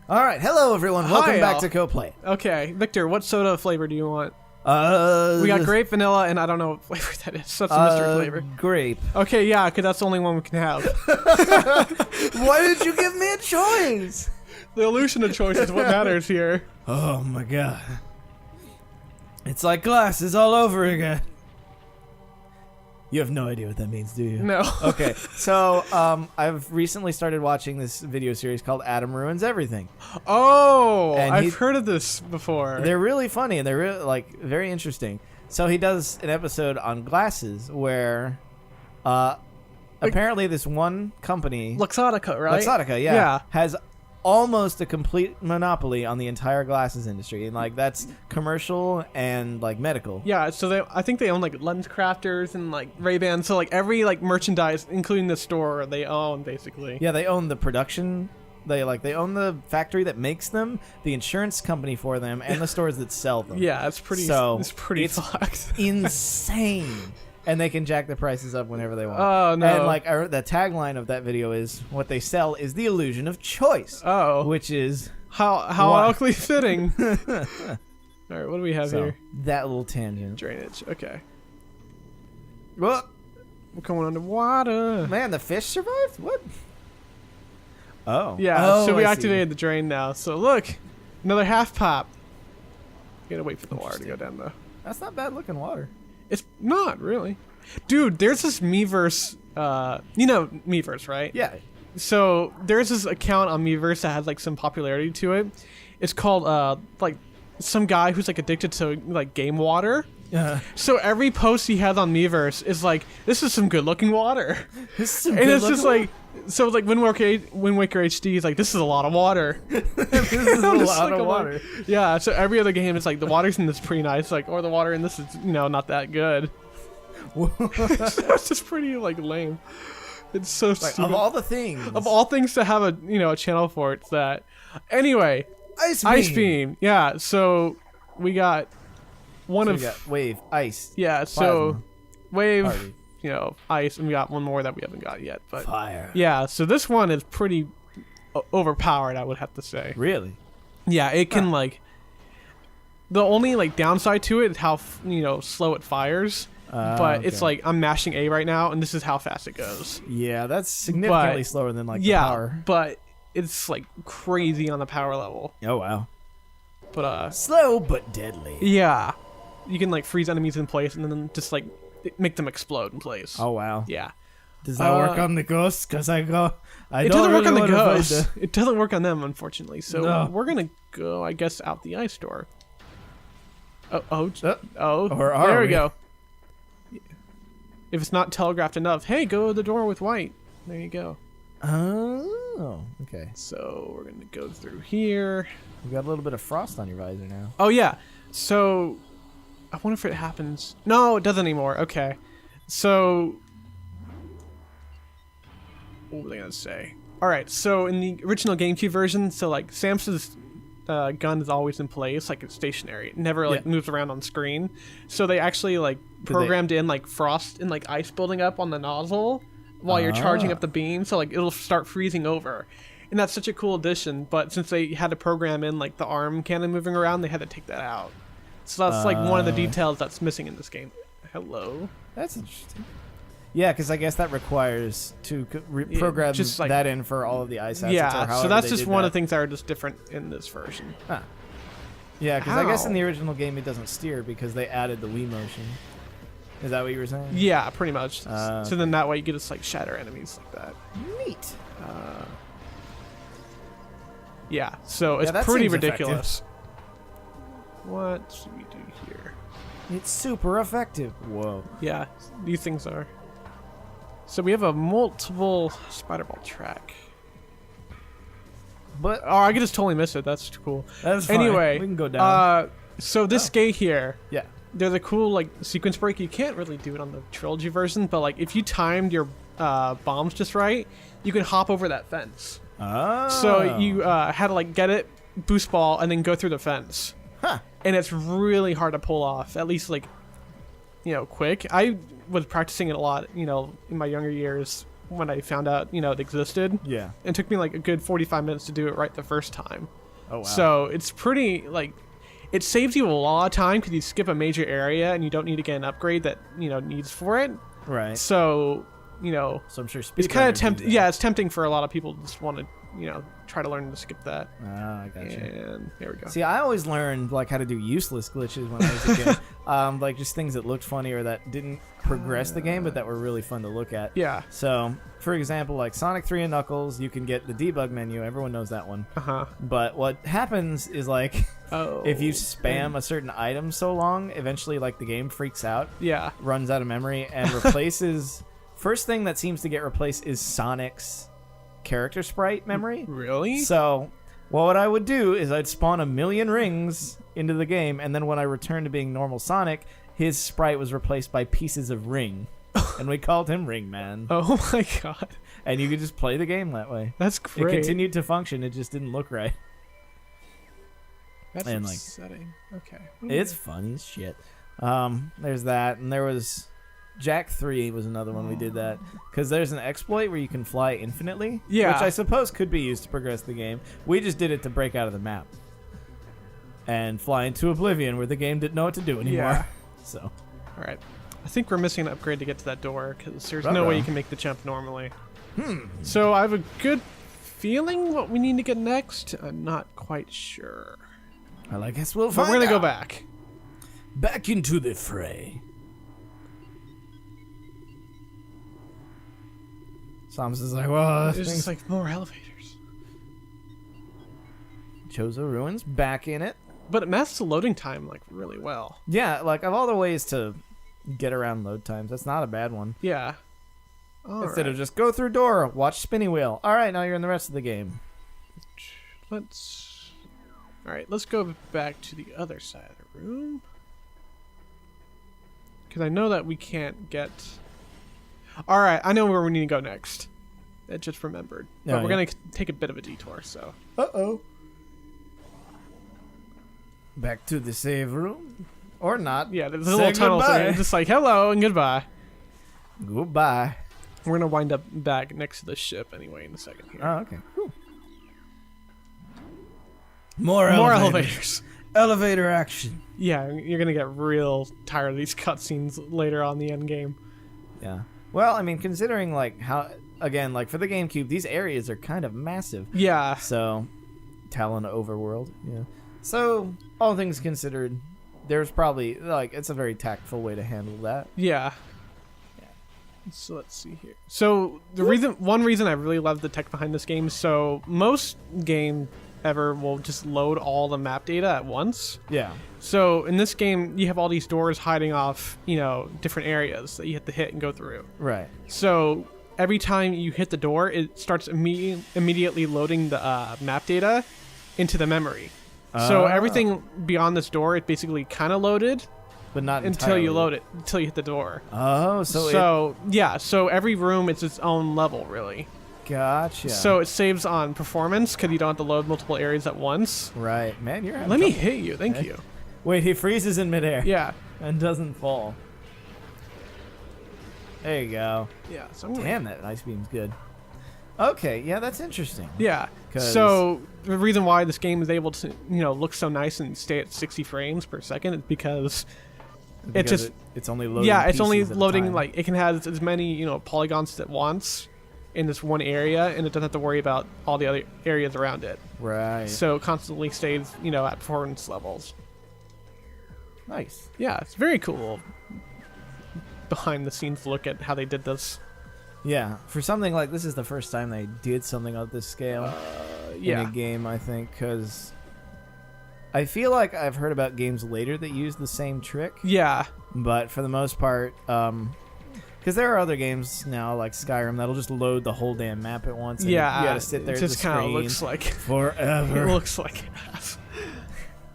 All right, hello everyone. Welcome back to Coplayit. Okay, Victor, what soda flavor do you want? We got grape, vanilla, and I don't know what flavor that is. So that's a mystery flavor. Grape. Okay, yeah, because that's the only one we can have. Why did you give me a choice? The illusion of choice is what matters here. Oh my god. It's like glasses all over again. You have no idea what that means, do you? No. Okay, so I've recently started watching this video series called Adam Ruins Everything. Oh, and I've heard of this before. They're really funny and they're really, very interesting. So he does an episode on glasses where apparently this one company... Luxottica, right? Luxottica, yeah. Has almost a complete monopoly on the entire glasses industry, and that's commercial and medical. Yeah, so I think they own lens crafters and Ray-Ban, so every merchandise, including the store, they own basically. Yeah, they own the production. They own the factory that makes them, the insurance company for them, and the stores that sell them. Yeah, it's pretty fucked. Insane. And they can jack the prices up whenever they want. Oh, no. And the tagline of that video is, what they sell is the illusion of choice. Oh. Which is... How awkwardly fitting. All right, what do we have here? That little tangent. Drainage, okay. What? We're going underwater. Man, the fish survived? What? Oh. Yeah, so we activated the drain now. So look, another half pop. You gotta wait for the water to go down, though. That's not bad looking water. It's not really. Dude, there's this Miiverse, you know Miiverse, right? Yeah. So there's this account on Miiverse that has some popularity to it. It's called some guy who's addicted to game water. So every post he has on Miiverse is this is some good looking water. This is some and it's just so Wind Waker HD is this is a lot of water. This is a lot of water. Yeah, so every other game is the water's in this pretty nice, or the water in this is not that good. It's just pretty lame. It's so stupid. Of all the things. Of all things to have a channel for, it's that. Anyway, Ice Beam. Yeah, so we got we got Wave, Ice. Yeah, Plasma. so Wave, Party. Ice, and we got one more that we haven't got yet. But Fire. Yeah, so this one is pretty overpowered, I would have to say. Really? Yeah, it can the only downside to it is how slow it fires. But okay. it's I'm mashing A right now, and this is how fast it goes. Yeah, that's significantly slower than the power. But it's crazy on the power level. Oh wow. But slow but deadly. Yeah, you can freeze enemies in place and then just make them explode in place. Oh wow. Yeah. Does that work on the ghosts? Because it doesn't work on the ghosts. It doesn't work on them, unfortunately. So we're gonna go, I guess, out the ice door. Oh, there we go. If it's not telegraphed enough, hey, go to the door with white. There you go. Oh, okay. So we're gonna go through here. You got a little bit of frost on your visor now. Oh yeah. So I wonder if it happens. No, it doesn't anymore. Okay. So what was I gonna say? All right. So in the original GameCube version, so Samus's gun is always in place, it's stationary. It never moves around on screen. So they actually programmed in frost and ice building up on the nozzle while you're charging up the beam, so it'll start freezing over. And that's such a cool addition, but since they had to program in the arm cannon moving around, they had to take that out. So that's one of the details that's missing in this game. Hello. That's interesting. Yeah, because I guess that requires to program that in for all of the ice assets. Yeah, so that's just one of the things that are just different in this version. Huh. Yeah, because I guess in the original game it doesn't steer because they added the Wii motion. Is that what you were saying? Yeah, pretty much. So then that way you get to shatter enemies like that. Neat. Yeah, so it's pretty ridiculous. What should we do here? It's super effective. Whoa. Yeah, these things are. So we have a multiple spider ball track. But I could just totally miss it. That's cool. That's fine. Anyway, we can go down. So this gate here. Yeah. There's a cool sequence break. You can't really do it on the trilogy version, but if you timed your bombs just right, you can hop over that fence. Oh. So you had to get it, boost ball, and then go through the fence. Huh. And it's really hard to pull off. At least quick. I was practicing it a lot, in my younger years when I found out, it existed. Yeah. It took me like a good 45 minutes to do it right the first time. Oh wow. So it's pretty like, it saves you a lot of time because you skip a major area and you don't need to get an upgrade that needs for it. Right. So So I'm sure it's kind of tempting. Yeah, it's tempting for a lot of people to just want to try to learn to skip that. Ah, I gotcha. And there we go. See, I always learned like how to do useless glitches when I was a kid. Like just things that looked funny or that didn't progress the game, but that were really fun to look at. Yeah. So, for example, like Sonic 3 and Knuckles, you can get the debug menu. Everyone knows that one. Uh-huh. But what happens is like, if you spam a certain item so long, eventually like the game freaks out. Yeah. Runs out of memory and replaces. First thing that seems to get replaced is Sonic's character sprite memory. Really? So, what I would do is I'd spawn 1,000,000 rings into the game, and then when I returned to being normal Sonic, his sprite was replaced by pieces of ring, and we called him Ring Man. Oh my god! And you could just play the game that way. That's great. It continued to function. It just didn't look right. That's and upsetting. Okay. It's funny as shit. There's that, and there was. Jack 3 was another one we did that because there's an exploit where you can fly infinitely, which I suppose could be used to progress the game. We just did it to break out of the map and fly into oblivion where the game didn't know what to do anymore. Yeah. So, all right, I think we're missing an upgrade to get to that door because there's no way you can make the jump normally. So I have a good feeling what we need to get next. I'm not quite sure. Well, I guess we'll But find we're gonna out. go Back into the fray. Sam's is like, well, there's just like more elevators. Chozo Ruins back in it. But it masks the loading time like really well. Yeah, like of all the ways to get around load times, that's not a bad one. Yeah. Instead of just go through door, watch spinny wheel. All right, now you're in the rest of the game. All right, let's go back to the other side of the room. Because I know that we can't get... All right, I know where we need to go next. I just remembered. But we're going to take a bit of a detour, so... Uh-oh. Back to the save room? Or not. Yeah, there's a little tunnel there. Just like, hello and goodbye. Goodbye. We're going to wind up back next to the ship anyway in a second here. Oh, okay. Cool. More elevators. Elevator action. Yeah, you're going to get real tired of these cutscenes later on in the end game. Yeah. Well, I mean, considering, like, how... Again, like, for the GameCube, these areas are kind of massive. Yeah. So, Talon Overworld, yeah. So, all things considered, there's probably, like, it's a very tactful way to handle that. Yeah. So let's see here. So one reason I really love the tech behind this game, so most game ever will just load all the map data at once. Yeah. So in this game, you have all these doors hiding off, different areas that you have to hit and go through. Right. So every time you hit the door, it starts immediately loading the map data into the memory. So everything beyond this door, it basically kind of loaded. But not until you load it, until you hit the door. Oh, so every room is its own level, really. Gotcha. So it saves on performance because you don't have to load multiple areas at once. Right, man, you're having Let me trouble. hit you, thank you. Wait, he freezes in midair. Yeah. And doesn't fall. There you go. Yeah. So damn, that ice beam's good. Okay, yeah, that's interesting. Yeah. So the reason why this game is able to, look so nice and stay at 60 frames per second is because it's only loading. Yeah, it's only pieces at a loading time. like it can have as many polygons at once in this one area, and it doesn't have to worry about all the other areas around it. Right. So it constantly stays at performance levels. Nice. Yeah, it's very cool. Behind the scenes look at how they did this. Yeah, for something like this is the first time they did something of this scale in a game, I think, because I feel like I've heard about games later that use the same trick. Yeah. But for the most part, because there are other games now like Skyrim that'll just load the whole damn map at once. And yeah. You gotta sit there it just kind of looks like forever. It looks like it has.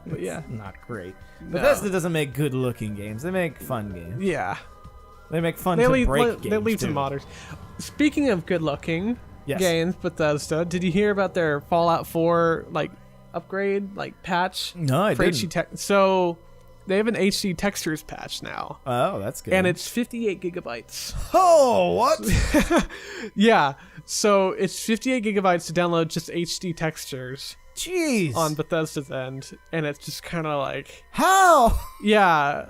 But yeah. Not great. No. Bethesda doesn't make good looking games. They make fun games. Yeah. They make fun to break games. They leave some modders. Speaking of good looking games, Bethesda, did you hear about their Fallout 4 upgrade patch? No, I didn't. So they have an HD textures patch now. Oh, that's good. And it's 58 gigabytes. Oh, what? Yeah. So it's 58 gigabytes to download just HD textures. Jeez. On Bethesda's end, and it's just kind of like, how? Yeah,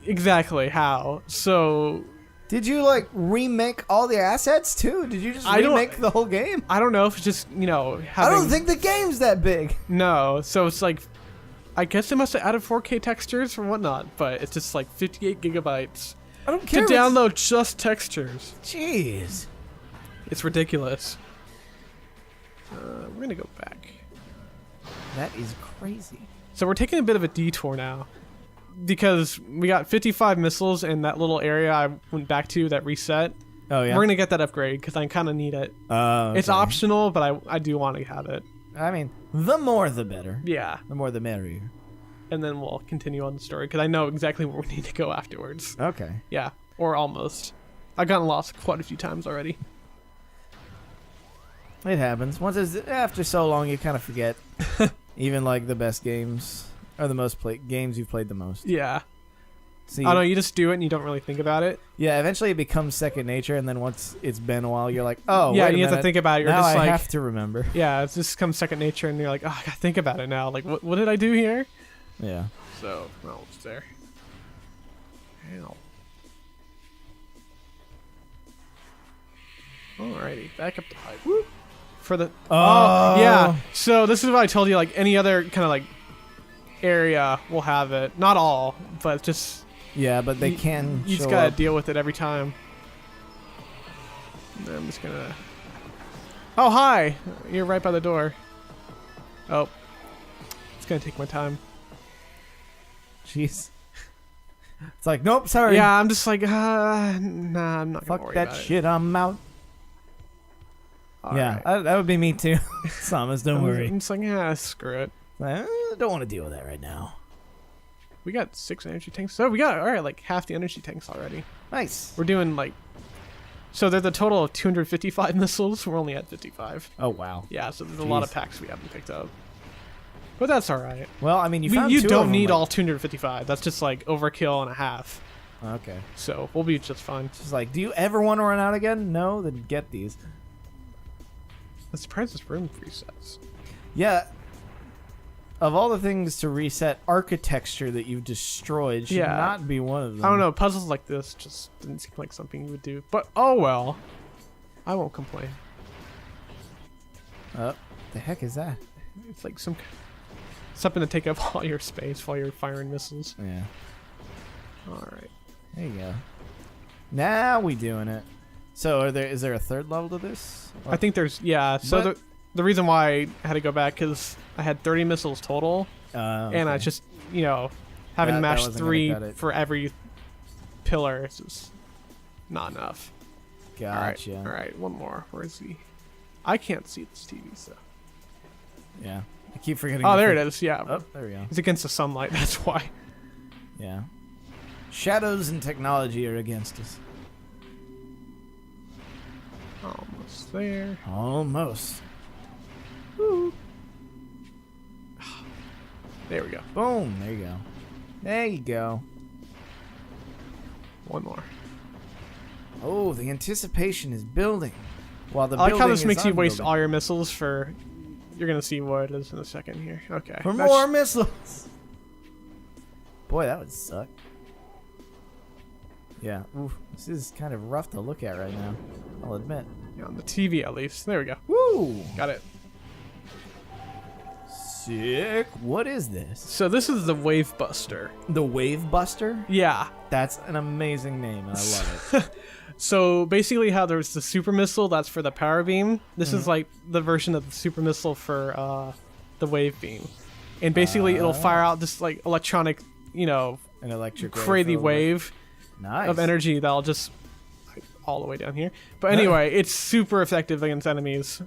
exactly how. So did you like remake all the assets too? Did you just remake the whole game? I don't know if it's just I don't think the game's that big. No, so it's like, I guess they must have added 4K textures or whatnot, but it's just like 58 gigabytes. I don't care to download just textures. Jeez, it's ridiculous. We're gonna go back. That is crazy. So we're taking a bit of a detour now because we got 55 missiles in that little area I went back to that reset. Oh, yeah? We're going to get that upgrade because I kind of need it. Okay. It's optional, but I do want to have it. I mean, the more the better. Yeah. The more the merrier. And then we'll continue on the story because I know exactly where we need to go afterwards. Okay. Yeah, or almost. I've gotten lost quite a few times already. It happens. After so long, you kind of forget. Even like the best games are the most games you've played the most. Yeah. See, I don't know, you just do it and you don't really think about it. Yeah, eventually it becomes second nature, and then once it's been a while, you're like, oh, yeah, wait you a have to think about it. You're now just I like, have to remember. Yeah, it just comes second nature, and you're like, oh, I gotta think about it now. Like, what did I do here? Yeah. So, well, it's there. Ow. Alrighty, back up to height. Whoop. For the yeah. So this is what I told you. Like any other kind of like area will have it. Not all, but just yeah. But they can. You just gotta deal with it every time. And I'm just gonna. Oh hi! You're right by the door. Oh, it's gonna take my time. Jeez. It's like nope, sorry. Yeah, I'm just like nah, I'm not gonna worry about it. Fuck that shit. I'm out. Yeah, right. That would be me too. Samus, don't worry. I'm just like, yeah, screw it. I don't want to deal with that right now. We got 6 energy tanks. So we got, alright, like half the energy tanks already. Nice. We're doing like, so they're the total of 255 missiles. We're only at 55. Oh, wow. Yeah, so there's a lot of packs we haven't picked up. But that's alright. Well, I mean, you don't need all 255. That's just like overkill and a half. Okay. So we'll be just fine. Just like, do you ever want to run out again? No? Then get these. I'm surprised this room resets. Yeah. Of all the things to reset, architecture that you've destroyed should not be one of them. I don't know. Puzzles like this just didn't seem like something you would do. But, oh well. I won't complain. The heck is that? It's like something to take up all your space while you're firing missiles. Yeah. Alright. There you go. Now we doing it. So is there a third level to this? I think there's, yeah. So the reason why I had to go back because I had 30 missiles total. Okay. And I just, having to mash 3 for every pillar is just not enough. Gotcha. All right, one more. Where is he? I can't see this TV, so. Yeah. I keep forgetting. Oh, there it is. Yeah. Oh, there we go. It's against the sunlight. That's why. Yeah. Shadows and technology are against us. Almost there. Almost. Woo. There we go. Boom. There you go. There you go. One more. Oh, the anticipation is building. While the I like how this makes you waste all your missiles for... You're going to see what it is in a second here. Okay. For more missiles. Boy, that would suck. Yeah. Oof. This is kind of rough to look at right now. I'll admit. Yeah, on the TV at least. There we go. Woo! Got it. Sick. What is this? So this is the Wave Buster. The Wave Buster? Yeah. That's an amazing name, and I love it. So basically how there's the super missile, that's for the power beam. This is like the version of the super missile for the wave beam. And basically it'll fire out this like electronic, an electric crazy wave of energy that'll just all the way down here. But anyway, it's super effective against enemies.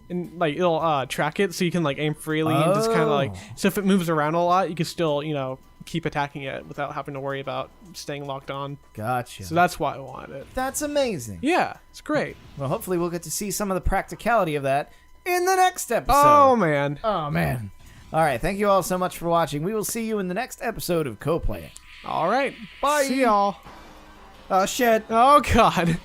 And like it'll track it so you can like aim freely and just kind of like, so if it moves around a lot, you can still, keep attacking it without having to worry about staying locked on. Gotcha. So that's why I wanted it. That's amazing. Yeah, it's great. Well, hopefully we'll get to see some of the practicality of that in the next episode. Oh man. Oh man. All right, thank you all so much for watching. We will see you in the next episode of Coplayit. All right. Bye. See y'all. Oh, shit. Oh, God.